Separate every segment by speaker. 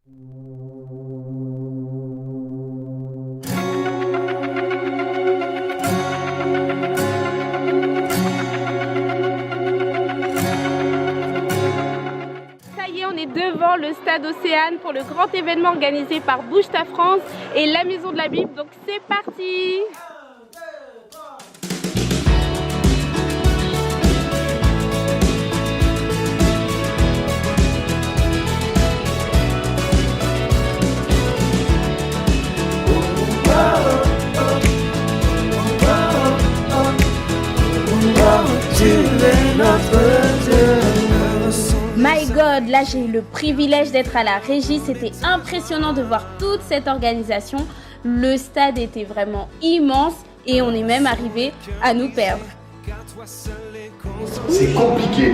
Speaker 1: On est devant le stade Océane pour le grand événement organisé par Bouge ta France et la Maison de la Bible, donc c'est parti! My God, là j'ai eu le privilège d'être à la régie, c'était impressionnant de voir toute cette organisation. Le stade était vraiment immense et on est même arrivé à nous perdre.
Speaker 2: C'est compliqué.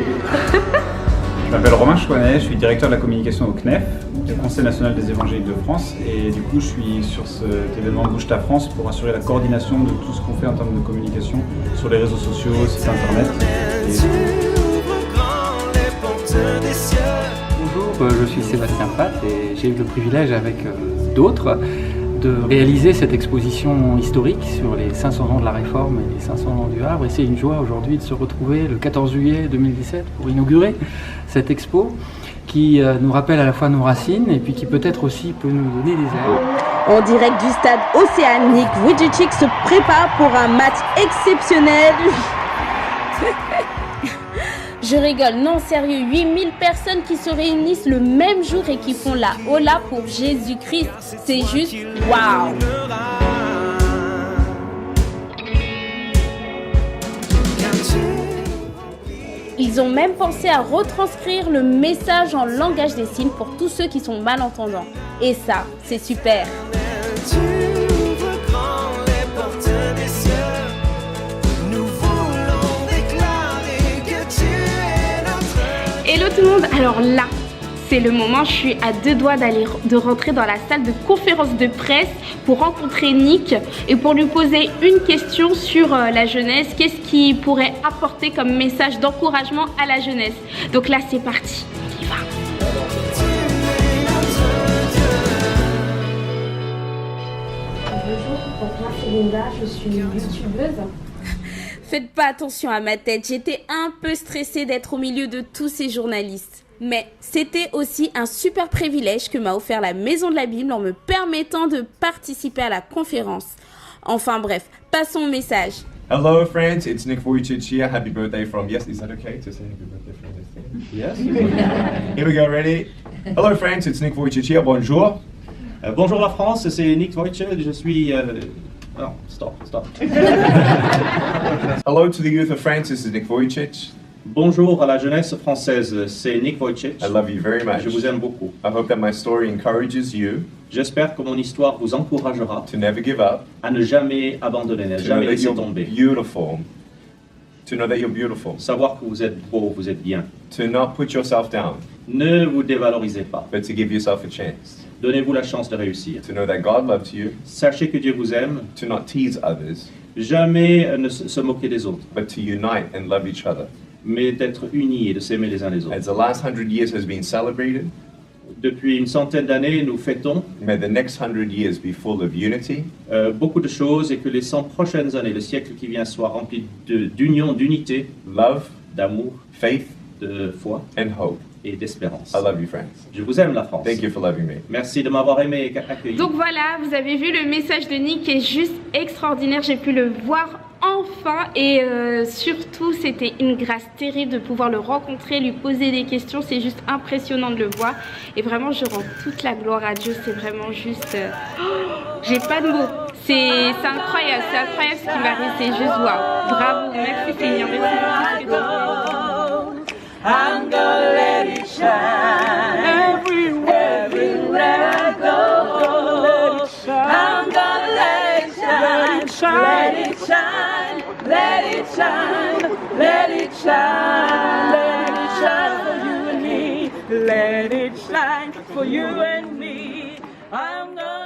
Speaker 3: Je m'appelle Romain Chouanet, je suis directeur de la communication au CNEF, le Conseil national des évangéliques de France, et du coup je suis sur cet événement Bouge ta France pour assurer la coordination de tout ce qu'on fait en termes de communication sur les réseaux sociaux, site internet.
Speaker 4: Bonjour, je suis Sébastien Pat et j'ai eu le privilège avec d'autres de réaliser cette exposition historique sur les 500 ans de la Réforme et les 500 ans du Havre. Et c'est une joie aujourd'hui de se retrouver le 14 juillet 2017 pour inaugurer cette expo qui nous rappelle à la fois nos racines et puis qui peut-être aussi peut nous donner des ailes.
Speaker 1: En direct du stade Océane, Nick Vujicic se prépare pour un match exceptionnel. Je rigole, non sérieux, 8000 personnes qui se réunissent le même jour et qui font la hola pour Jésus-Christ, c'est juste waouh! Ils ont même pensé à retranscrire le message en langage des signes pour tous ceux qui sont malentendants. Et ça, c'est super! Hello tout le monde, alors là, c'est le moment, je suis à 2 doigts de rentrer dans la salle de conférence de presse pour rencontrer Nick et pour lui poser une question sur la jeunesse, qu'est-ce qui pourrait apporter comme message d'encouragement à la jeunesse. Donc là, c'est parti, on y va. Bonjour, donc là c'est Linda, je suis youtubeuse. Faites pas attention à ma tête, j'étais un peu stressée d'être au milieu de tous ces journalistes. Mais c'était aussi un super privilège que m'a offert la Maison de la Bible en me permettant de participer à la conférence. Enfin bref, passons au message.
Speaker 2: Hello friends, it's Nick Vujicic here. Happy birthday from, yes, is that okay to say happy birthday from this? Yes? Here we go, ready? Hello friends, it's Nick Vujicic here, bonjour.
Speaker 5: Bonjour la France, c'est Nick Vujicic, je suis... Oh, stop.
Speaker 2: Hello to the youth of France, this is Nick Vujicic.
Speaker 5: Bonjour à la jeunesse française, c'est Nick Vujicic.
Speaker 2: I love you very much.
Speaker 5: Je vous aime beaucoup.
Speaker 2: I hope that my story encourages you
Speaker 5: J'espère que mon histoire vous encouragera
Speaker 2: to never give up,
Speaker 5: à ne jamais abandonner, à ne
Speaker 2: to know
Speaker 5: jamais
Speaker 2: that
Speaker 5: laisser
Speaker 2: you're
Speaker 5: tomber.
Speaker 2: beautiful, to know that you're beautiful,
Speaker 5: Savoir que vous êtes beau, vous êtes bien.
Speaker 2: to not put yourself down,
Speaker 5: Ne vous dévalorisez pas.
Speaker 2: but to give yourself a chance,
Speaker 5: Donnez-vous la chance de réussir.
Speaker 2: to know that God loves you,
Speaker 5: Sachez que Dieu vous aime.
Speaker 2: to not tease others,
Speaker 5: Jamais ne se moquer des autres,
Speaker 2: but to unite and love each other.
Speaker 5: mais d'être unis et de s'aimer les uns les autres.
Speaker 2: As the last 100 years has been celebrated,
Speaker 5: Depuis une centaine d'années, nous fêtons
Speaker 2: may the next 100 years be full of unity,
Speaker 5: beaucoup de choses et que les 100 prochaines années, le siècle qui vient, soient remplis d'union, d'unité,
Speaker 2: love,
Speaker 5: d'amour,
Speaker 2: faith,
Speaker 5: de foi
Speaker 2: and hope.
Speaker 5: et d'espérance.
Speaker 2: I love you, friends.
Speaker 5: Je vous aime, la France.
Speaker 2: Thank you for loving me.
Speaker 5: Merci de m'avoir aimé et accueilli.
Speaker 1: Donc voilà, vous avez vu le message de Nick qui est juste extraordinaire, j'ai pu le voir enfin et surtout c'était une grâce terrible de pouvoir le rencontrer, lui poser des questions, c'est juste impressionnant de le voir et vraiment je rends toute la gloire à Dieu, c'est vraiment juste... j'ai pas de mots, c'est incroyable ce qui m'arrive, c'est juste waouh, bravo, merci Seigneur, merci beaucoup.
Speaker 6: I'm gonna let it shine everywhere I go. I'm gonna let it shine, let it shine, let it shine, let it shine, let it shine for you and me. Let it shine for you and me. I'm gonna